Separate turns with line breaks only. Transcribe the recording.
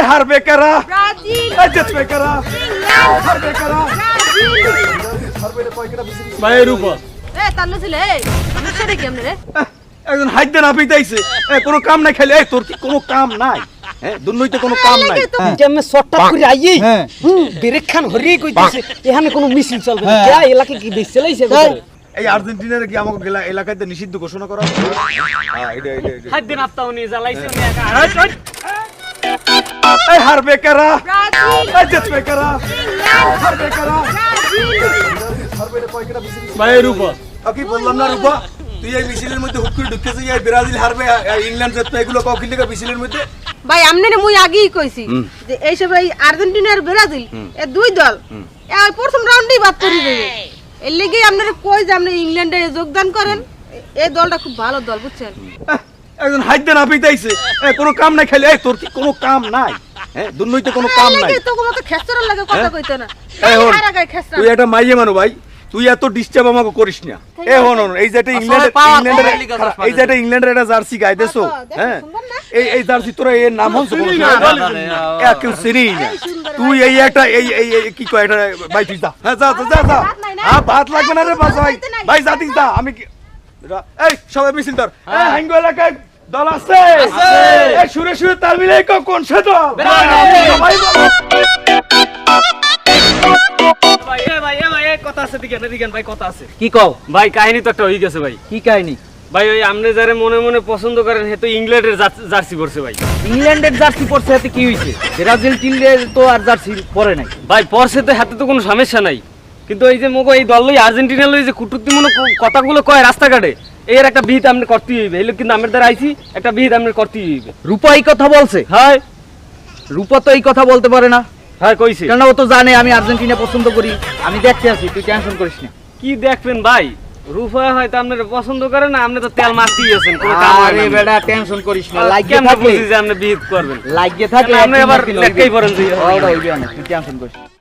হারবে কারা?
ব্রাজিল,
এই জিতবে কারা?
ইংল্যান্ড,
হারবে কারা?
ব্রাজিল।
ভাই রূপা
তার না ছিলে সমস্যাটা কেমনে রে?
একজন হাইতে না পিটাইছে কোনো কাম নাই খালি তোর কি কোনো কাম নাই দুর্নীতিতে কোনো কাম নাই
কেমনে শর্টকাট করে আইই ব্রেক খান হরিয়ে কইতাছে এখানে কোনো মিছিল চলবে না কে এলাকা কি বেশ চলাইছে
এই আর্জেন্টিনার কি আমাকে এলাকাতে নিষিদ্ধ ঘোষণা করা হবে? এটা
হাত দিন আপতাও নিয়ে জ্বালাইছে উনি একা
এই হারবে কারা?
ব্রাজিল,
এই জিতবে কারা?
ইংল্যান্ড,
হারবে কারা?
ব্রাজিল।
ভাই রূপা
কি বললাম না রূপা, তুই এই মিছিলের মধ্যে হুট করে ঢুকেছিস এই ব্রাজিল হারবে ইংল্যান্ড জিতবে এগুলো কখন থেকে মিছিলের মধ্যে?
ভাই আমনে মুই আগেই কইছি যে এইসব এই আর্জেন্টিনা আর ব্রাজিল এ দুই দল এই প্রথম রাউন্ডেই বাদ করে দেবে। এর লাগি আপনারা কই যে আপনি ইংল্যান্ডে যোগদান করেন, এই দলটা খুব ভালো দল বুঝছেন।
একজন হাইতে না পিটাইছে কোনো কাম নাই খালি তোর কি কোনো কাম নাই দুর্নীতিতে কোনো কাম নাই
তো কোনো তো খেসরা লাগে কথা কইতে না।
এই হন,
হারা গায় খেসরা।
তুই একটা মাইয়ে মানো ভাই, তুই এত ডিস্টার্ব আমাকে করিস না। হন এই যে ইংল্যান্ডের একটা জার্সি গায়ে দেছো এই জার্সি তোরা এর নাম হচ্ছে কেউ চিনি না। তুই এই একটা এই কি কয় এটা ভাই তুই যা যা যা যা ভাত লাগবে না রে ভাই ভাই যা দিস যা আমি এই সবাই মিছিল ধর হাঙ্গো এলাকায় দল আছে এই সুরে সুরে তাল মিলাই কোন সে দল
কথা আছে দিকেন ভাই কথা আছে
কি কও
ভাই কাহিনী তো একটা হয়ে গেছে ভাই
কি কাহিনী
ভাই ওই আপনি যারে মনে মনে পছন্দ করেন হে তো ইংল্যান্ডের জার্সি পরছে ভাই
ইংল্যান্ডের জার্সি পরছে এতে কি হইছে ব্রাজিল টিলে তো আর জার্সি পরে নাই
ভাই পরছে তো হাতে তো কোনো সমস্যা নাই, কিন্তু এই যে মগো এই দল লই আর্জেন্টিনা লই যে কুটুক্তিমূলক কথাগুলো কয় রাস্তাঘাটে এর একটা বিহিত আপনি করতেই হইবে। এগুলো কিন্তু আমার দ্বারা আইছি একটা বিহিত আপনি করতেই হইবে।
রূপা এই কথা বলছে
হ্যাঁ
রূপা তো এই কথা বলতে পারে না
হ্যাঁ কইছে
কেন ও তো জানে আমি আর্জেন্টিনা পছন্দ করি আমি দেখতে আছি তুই টেনশন করিস না
কি দেখবেন ভাই রূপা হয়তো আপনার পছন্দ করে না, আপনি তো তেল মারতেই আছেন কোনো কাম হয়
আরে
না।
বেটা টেনশন করিস না লাগিয়ে
কেমনে
থাকলে
বুঝি যে আপনি বিহিত করবেন
লাগিয়ে থাকলে
আপনি আবার লেখাই পড়েন যে
ওটা হইবে না তুই টেনশন করিস না।